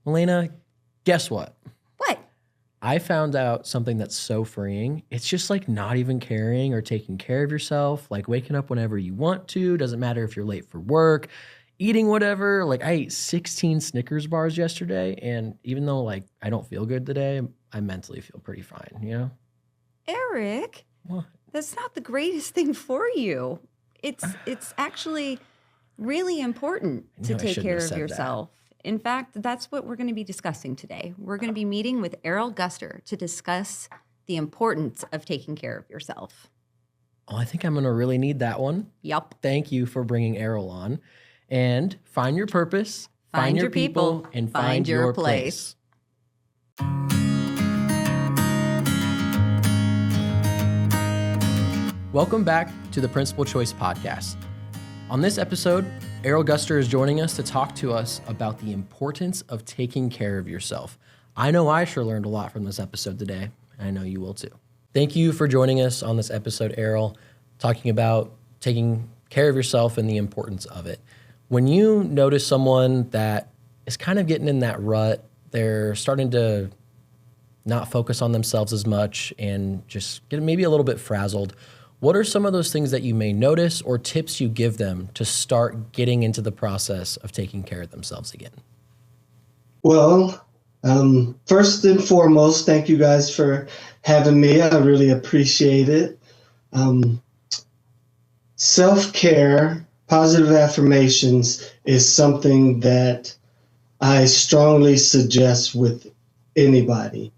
Elena, guess what? What? I found out something that's so freeing. It's just like not even caring or taking care of yourself, like waking up whenever you want to. Doesn't matter if you're late for work, eating whatever. Like I ate 16 Snickers bars yesterday. And even though like I don't feel good today, I mentally feel pretty fine, you know? Eric, What? that's not the greatest thing for you. It's actually really important to take care of yourself. In fact, that's what we're going to be discussing today. We're going to be meeting with Errol Guster to discuss the importance of taking care of yourself. Oh, I think I'm going to really need that one. Yup. Thank you for bringing Errol on. And find your purpose, Find your people, and find your place. Welcome back to the Principal Choice Podcast. On this episode, Errol Guster is joining us to talk to us about the importance of taking care of yourself. I know I sure learned a lot from this episode today, and I know you will too. Thank you for joining us on this episode, Errol, talking about taking care of yourself and the importance of it. When you notice someone that is kind of getting in that rut, they're starting to not focus on themselves as much and just get maybe a little bit frazzled, what are some of those things that you may notice or tips you give them to start getting into the process of taking care of themselves again? Well, first and foremost, thank you guys for having me. I really appreciate it. Self-care, positive affirmations is something that I strongly suggest with anybody.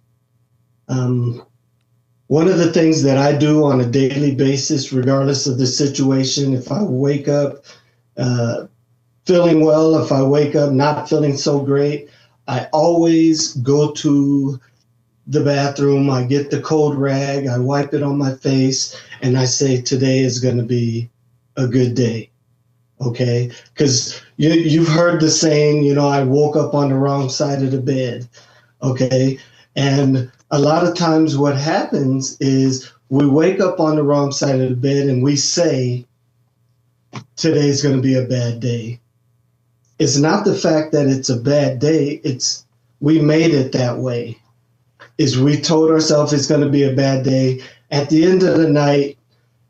One of the things that I do on a daily basis, regardless of the situation, if I wake up feeling well, if I wake up not feeling so great, I always go to the bathroom, I get the cold rag, I wipe it on my face, and I say, today is going to be a good day, okay? Because you've heard the saying, I woke up on the wrong side of the bed, okay? And a lot of times what happens is we wake up on the wrong side of the bed and we say, today's going to be a bad day. It's not the fact that it's a bad day. It's we made it that way. Is we told ourselves it's going to be a bad day. At the end of the night,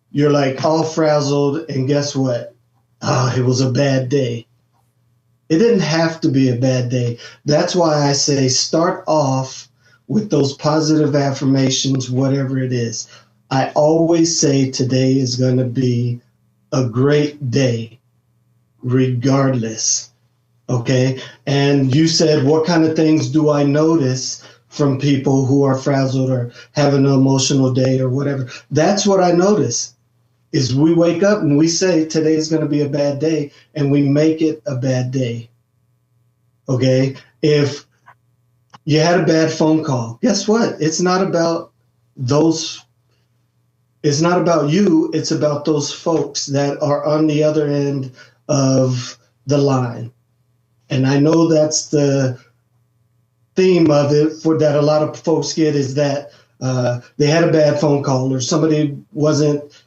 you're like all frazzled, and guess what? It was a bad day. It didn't have to be a bad day. That's why I say start off with those positive affirmations, whatever it is. I always say today is going to be a great day, regardless. Okay? And you said, what kind of things do I notice from people who are frazzled or having an emotional day or whatever? That's what I notice, is we wake up and we say today is going to be a bad day, and we make it a bad day. Okay? If you had a bad phone call, guess what? It's not about it's not about you. It's about those folks that are on the other end of the line. And I know that's the theme of it that a lot of folks get, is that they had a bad phone call or somebody wasn't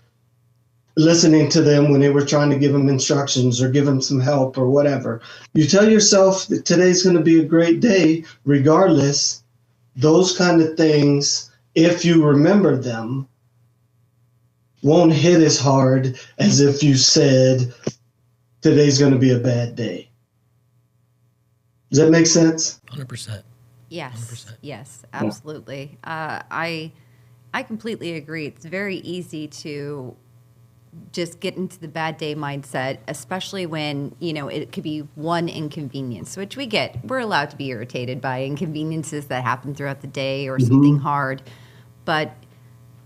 listening to them when they were trying to give them instructions or give them some help or whatever. You tell yourself that today's going to be a great day, regardless. Those kind of things, if you remember them, won't hit as hard as if you said today's going to be a bad day. Does that make sense? 100%. Yes. 100%. Yes, absolutely. I completely agree. It's very easy to just get into the bad day mindset, especially when, it could be one inconvenience, which we get. We're allowed to be irritated by inconveniences that happen throughout the day or something hard. But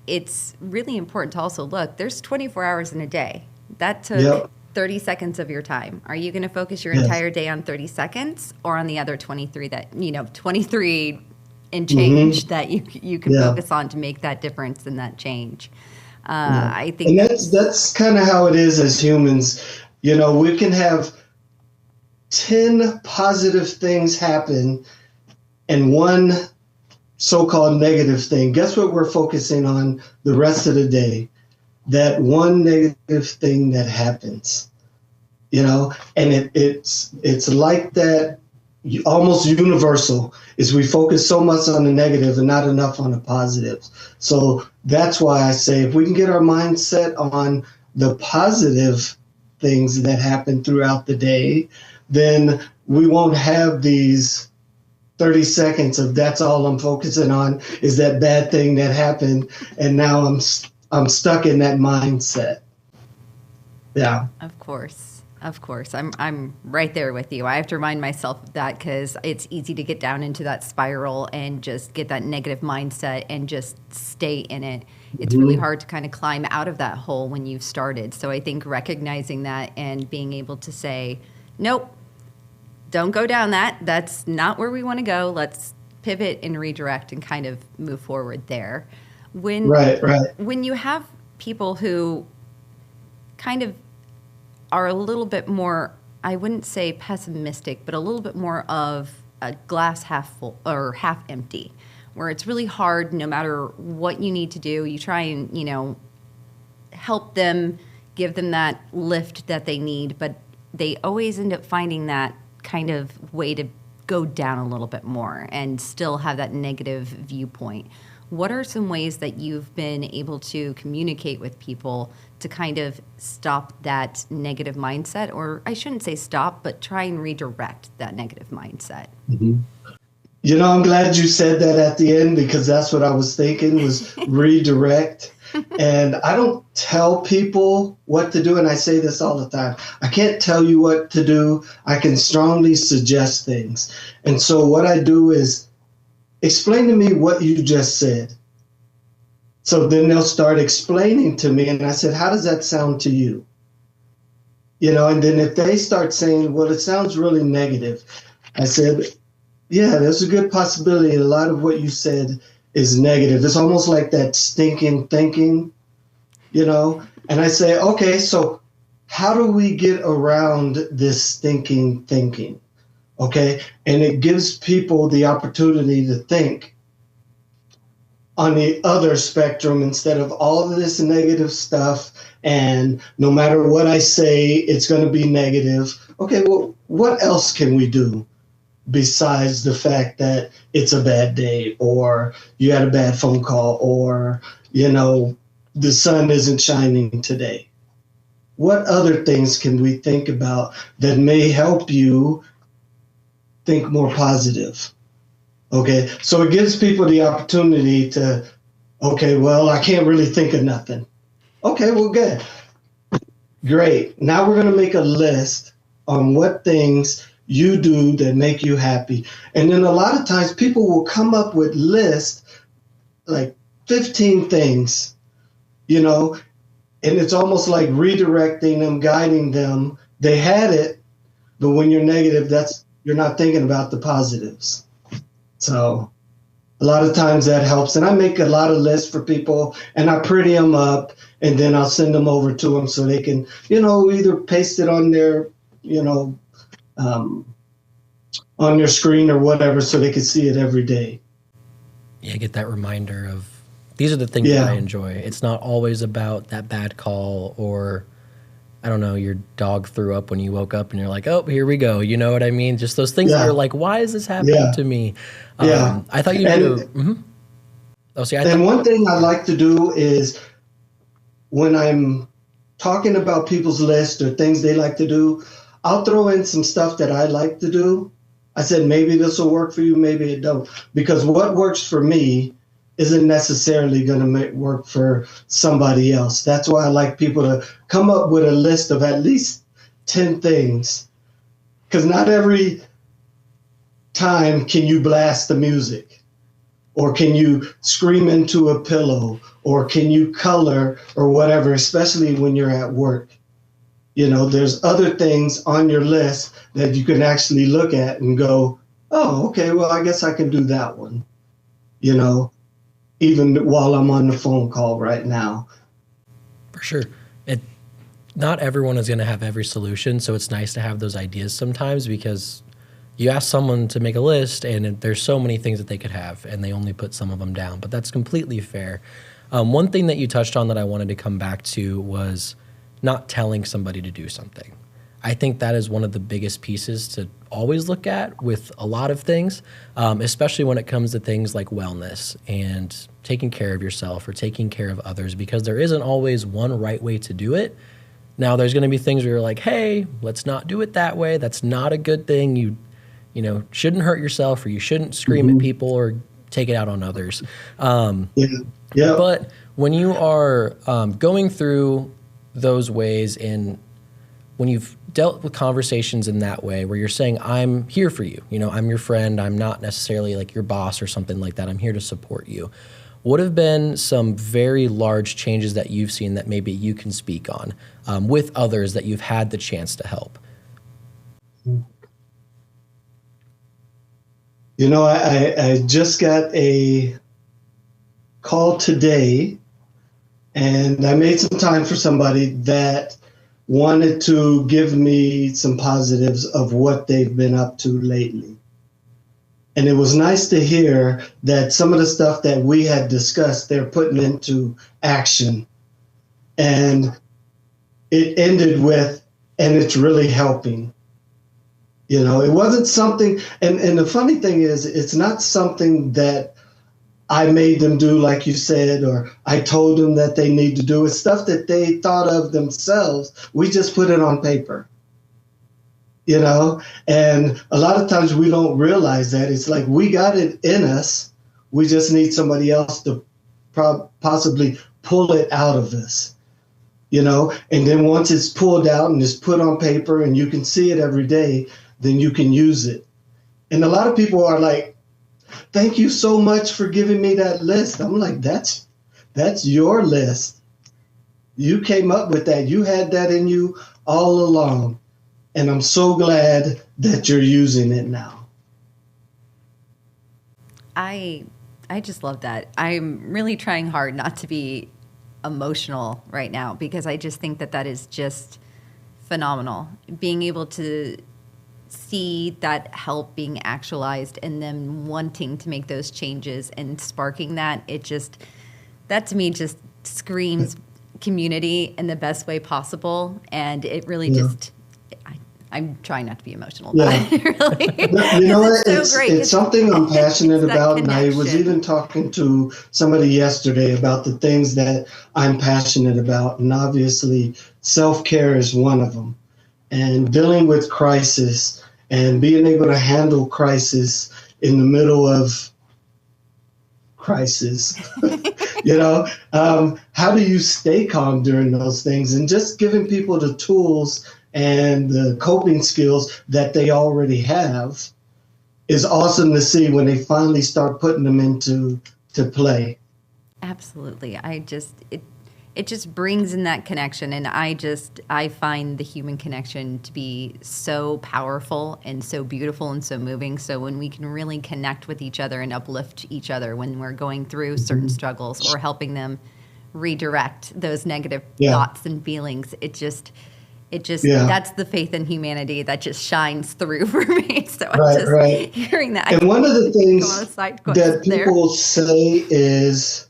it's really important to also look, there's 24 hours in a day. That took 30 seconds of your time. Are you going to focus your entire day on 30 seconds or on the other 23 and change that you can focus on to make that difference and that change? I think, and that's kind of how it is as humans. We can have 10 positive things happen and one so-called negative thing. Guess what we're focusing on the rest of the day? That one negative thing that happens. And it's like that almost universal, is we focus so much on the negative and not enough on the positives. So that's why I say if we can get our mindset on the positive things that happen throughout the day, then we won't have these 30 seconds of that's all I'm focusing on is that bad thing that happened, and now I'm stuck in that mindset. Yeah. Of course. I'm right there with you. I have to remind myself of that because it's easy to get down into that spiral and just get that negative mindset and just stay in it. It's really hard to kind of climb out of that hole when you've started. So I think recognizing that and being able to say, nope, don't go down that. That's not where we want to go. Let's pivot and redirect and kind of move forward there. Right. When you have people who kind of are a little bit more, I wouldn't say pessimistic, but a little bit more of a glass half full or half empty, where it's really hard no matter what you need to do. You try and, help them, give them that lift that they need, but they always end up finding that kind of way to go down a little bit more and still have that negative viewpoint. What are some ways that you've been able to communicate with people to kind of stop that negative mindset? Or I shouldn't say stop, but try and redirect that negative mindset. I'm glad you said that at the end, because that's what I was thinking was redirect. And I don't tell people what to do. And I say this all the time. I can't tell you what to do. I can strongly suggest things. And so what I do is explain to me what you just said. So then they'll start explaining to me. And I said, how does that sound to you? And then if they start saying, well, it sounds really negative, I said, yeah, there's a good possibility a lot of what you said is negative. It's almost like that stinking thinking, And I say, okay, so how do we get around this stinking thinking? Okay, and it gives people the opportunity to think on the other spectrum instead of all of this negative stuff. And no matter what I say, it's going to be negative. Okay, well, what else can we do besides the fact that it's a bad day, or you had a bad phone call, or, the sun isn't shining today? What other things can we think about that may help you think more positive? Okay, so it gives people the opportunity to, okay, well, I can't really think of nothing. Okay, well, good. Great. Now we're going to make a list on what things you do that make you happy. And then a lot of times people will come up with lists like 15 things, and it's almost like redirecting them, guiding them. They had it, but when you're negative, you're not thinking about the positives. So a lot of times that helps. And I make a lot of lists for people and I pretty them up, and then I'll send them over to them so they can, either paste it on their, on their screen or whatever, so they can see it every day. Yeah, get that reminder of these are the things that I enjoy. It's not always about that bad call or, I don't know, your dog threw up when you woke up and you're like, oh, here we go. You know what I mean? Just those things that you're like, why is this happening to me? I thought you knew. And one thing I like to do is when I'm talking about people's list or things they like to do, I'll throw in some stuff that I like to do. I said, maybe this will work for you, maybe it don't. Because what works for me isn't necessarily going to work for somebody else. That's why I like people to come up with a list of at least 10 things. Because not every time can you blast the music, or can you scream into a pillow, or can you color or whatever, especially when you're at work. There's other things on your list that you can actually look at and go, oh, okay, well, I guess I can do that one, even while I'm on the phone call right now. For sure. Not everyone is going to have every solution, so it's nice to have those ideas sometimes, because you ask someone to make a list and there's so many things that they could have and they only put some of them down, but that's completely fair. One thing that you touched on that I wanted to come back to was not telling somebody to do something. I think that is one of the biggest pieces to always look at with a lot of things, especially when it comes to things like wellness and taking care of yourself or taking care of others, because there isn't always one right way to do it. Now, there's going to be things where you're like, hey, let's not do it that way. That's not a good thing. You shouldn't hurt yourself, or you shouldn't scream at people or take it out on others. Yeah. But when you are going through those ways, and when you've dealt with conversations in that way where you're saying, I'm here for you, I'm your friend, I'm not necessarily like your boss or something like that, I'm here to support you. What have been some very large changes that you've seen that maybe you can speak on with others that you've had the chance to help? I just got a call today, and I made some time for somebody that wanted to give me some positives of what they've been up to lately. And it was nice to hear that some of the stuff that we had discussed, they're putting into action. And it ended with, and it's really helping. It wasn't something, and the funny thing is, it's not something that I made them do, like you said, or I told them that they need to do. It's stuff that they thought of themselves. We just put it on paper, and a lot of times we don't realize that. It's like we got it in us. We just need somebody else to possibly pull it out of us, and then once it's pulled out and it's put on paper and you can see it every day, then you can use it. And a lot of people are like, thank you so much for giving me that list. I'm like, that's your list. You came up with that. You had that in you all along. And I'm so glad that you're using it now. I just love that. I'm really trying hard not to be emotional right now, because I just think that is just phenomenal. Being able to see that help being actualized and them wanting to make those changes and sparking that to me just screams community in the best way possible. And it really I'm trying not to be emotional. Yeah. Really. It's something I'm passionate about. And I was even talking to somebody yesterday about the things that I'm passionate about. And obviously self-care is one of them. And dealing with crisis and being able to handle crisis in the middle of crisis. How do you stay calm during those things? And just giving people the tools and the coping skills that they already have is awesome to see when they finally start putting them into play. Absolutely. It just brings in that connection, and I find the human connection to be so powerful and so beautiful and so moving. So when we can really connect with each other and uplift each other when we're going through certain struggles, or helping them redirect those negative thoughts and feelings, it just that's the faith in humanity that just shines through for me. So I'm hearing that. And one of the things that people say is,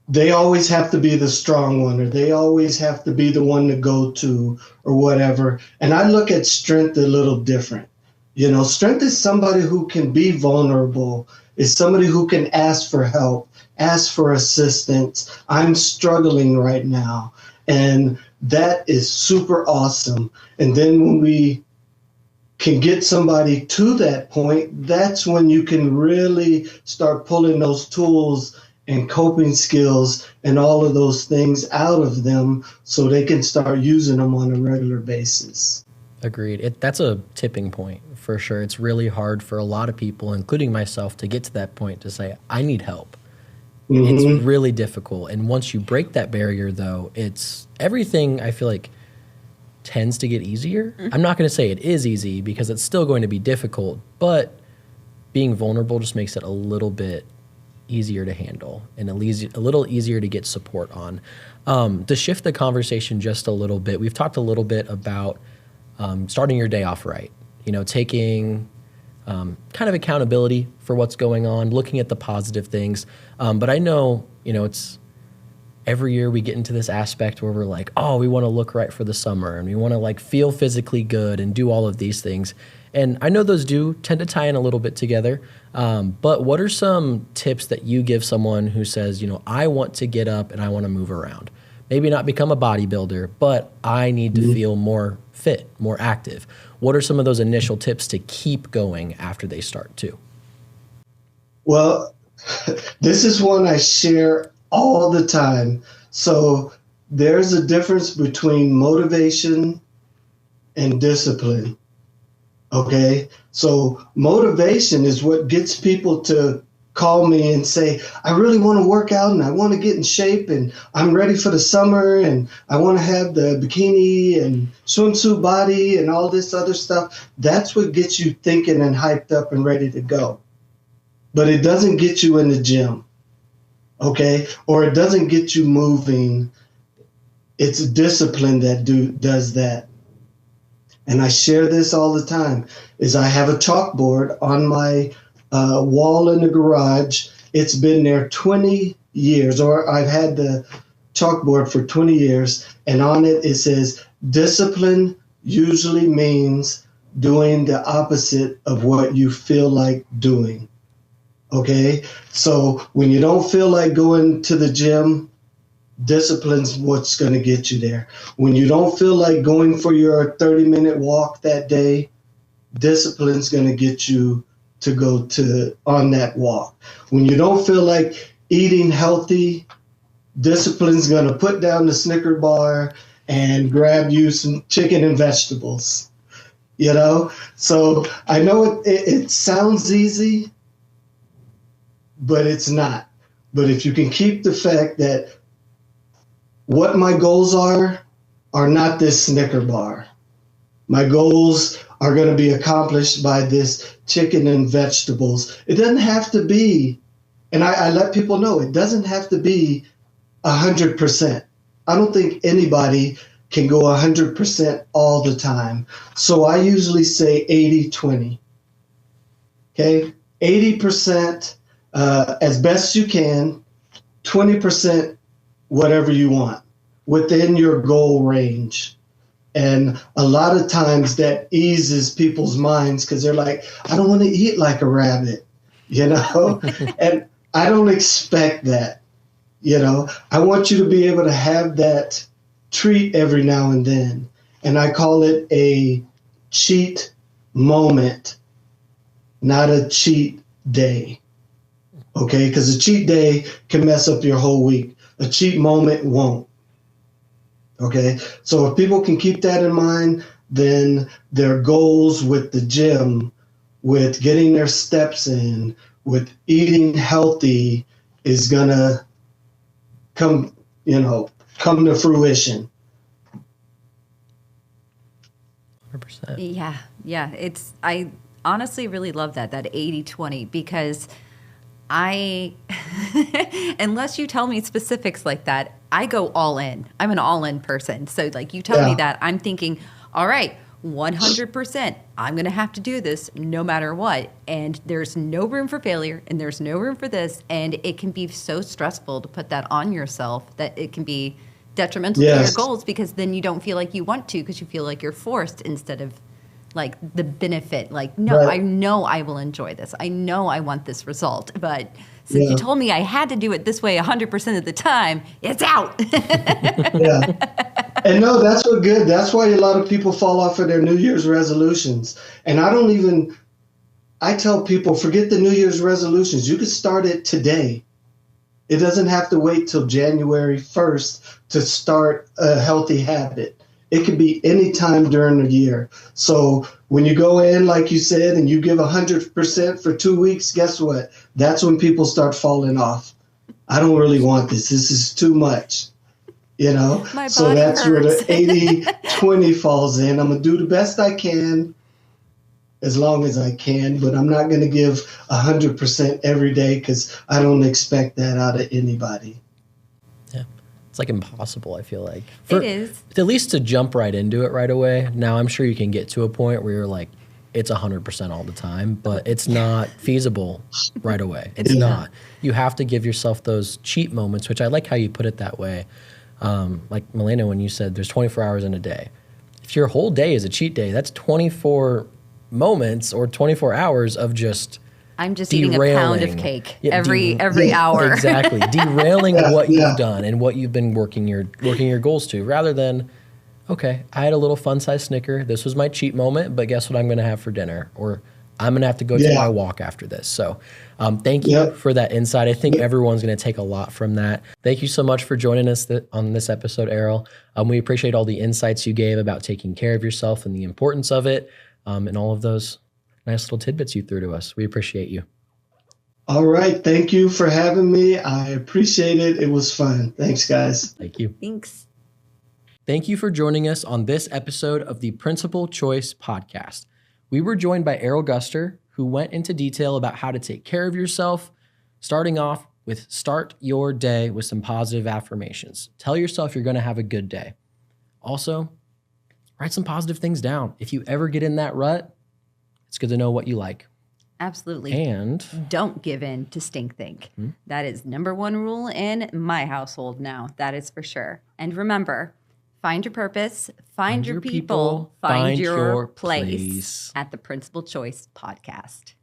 they always have to be the strong one, or they always have to be the one to go to, or whatever. And I look at strength a little different. Strength is somebody who can be vulnerable, is somebody who can ask for help, ask for assistance. I'm struggling right now. And that is super awesome. And then when we can get somebody to that point, that's when you can really start pulling those tools and coping skills and all of those things out of them so they can start using them on a regular basis. Agreed. That's a tipping point for sure. It's really hard for a lot of people, including myself, to get to that point to say, I need help. Mm-hmm. It's really difficult. And once you break that barrier, though, it's everything, I feel like, tends to get easier. Mm-hmm. I'm not going to say it is easy, because it's still going to be difficult, but being vulnerable just makes it a little bit easier to handle and a little easier to get support on. To shift the conversation just a little bit, we've talked a little bit about starting your day off right, taking kind of accountability for what's going on, looking at the positive things. But I know, it's every year we get into this aspect where we're like, oh, we want to look right for the summer and we want to like feel physically good and do all of these things. And I know those do tend to tie in a little bit together. But what are some tips that you give someone who says, you know, I want to get up and I want to move around? Maybe not become a bodybuilder, but I need to feel more fit, more active. What are some of those initial tips to keep going after they start too? Well, this is one I share all the time. So there's a difference between motivation and discipline. Okay. So motivation is what gets people to call me and say, I really want to work out and I want to get in shape and I'm ready for the summer and I want to have the bikini and swimsuit body and all this other stuff. That's what gets you thinking and hyped up and ready to go. But it doesn't get you in the gym. Okay. Or it doesn't get you moving. It's discipline that does that. And I share this all the time, is I have a chalkboard on my wall in the garage. It's been there 20 years, or I've had the chalkboard for 20 years. And on it, it says, discipline usually means doing the opposite of what you feel like doing. Okay. So when you don't feel like going to the gym, discipline's what's going to get you there. When you don't feel like going for your 30-minute walk that day, discipline's going to get you to go on that walk. When you don't feel like eating healthy, discipline's going to put down the Snicker bar and grab you some chicken and vegetables. You know? So I know it sounds easy, but it's not. But if you can keep the fact that what my goals are not this Snicker bar. My goals are going to be accomplished by this chicken and vegetables. It doesn't have to be, and I let people know, it doesn't have to be 100%. I don't think anybody can go 100% all the time. So I usually say 80-20. Okay? 80% as best you can, 20% whatever you want within your goal range. And a lot of times that eases people's minds because they're like, I don't want to eat like a rabbit, you know? And I don't expect that, you know? I want you to be able to have that treat every now and then. And I call it a cheat moment, not a cheat day. Okay? Because a cheat day can mess up your whole week. A cheat moment won't. Okay, so if people can keep that in mind, then their goals with the gym, with getting their steps in, with eating healthy is gonna come to fruition. 100%. Yeah. I honestly really love that 80-20 because unless you tell me specifics like that, I go all in. I'm an all in person. So like you tell me that, I'm thinking, all right, 100%, I'm going to have to do this no matter what. And there's no room for failure and there's no room for this. And it can be so stressful to put that on yourself that it can be detrimental to your goals because then you don't feel like you want to because you feel like you're forced instead of like the benefit, like, no, right. I know I will enjoy this. I know I want this result. But since you told me I had to do it this way 100% of the time, it's out. And no, that's what good. That's why a lot of people fall off of their New Year's resolutions. And I tell people, forget the New Year's resolutions. You could start it today. It doesn't have to wait till January 1st to start a healthy habit. It could be any time during the year. So when you go in, like you said, and you give 100% for 2 weeks, guess what? That's when people start falling off. I don't really want this. This is too much, you know? So that's where the 80-20 falls in. I'm going to do the best I can as long as I can, but I'm not going to give 100% every day because I don't expect that out of anybody. It's like impossible, I feel like. It is. At least to jump right into it right away. Now, I'm sure you can get to a point where you're like, it's 100% all the time, but it's not feasible right away. It's not. You have to give yourself those cheat moments, which I like how you put it that way. Like Milena, when you said there's 24 hours in a day. If your whole day is a cheat day, that's 24 moments or 24 hours of just I'm just eating a pound of cake every hour. Exactly. Derailing what you've done and what you've been working your goals to, rather than, okay, I had a little fun-sized Snicker. This was my cheat moment, but guess what I'm going to have for dinner? Or I'm going to have to go take my walk after this. So thank you for that insight. I think everyone's going to take a lot from that. Thank you so much for joining us on this episode, Errol. We appreciate all the insights you gave about taking care of yourself and the importance of it, and all of those nice little tidbits you threw to us. We appreciate you. All right. Thank you for having me. I appreciate it. It was fun. Thanks, guys. Thank you. Thanks. Thank you for joining us on this episode of the Principal Choice Podcast. We were joined by Errol Guster, who went into detail about how to take care of yourself, starting off with start your day with some positive affirmations. Tell yourself you're going to have a good day. Also, write some positive things down. If you ever get in that rut, it's good to know what you like. Absolutely. And don't give in to stink think. That is number one rule in my household now. That is for sure. And remember, find your purpose, find your people, find your place at the Principal Choice Podcast.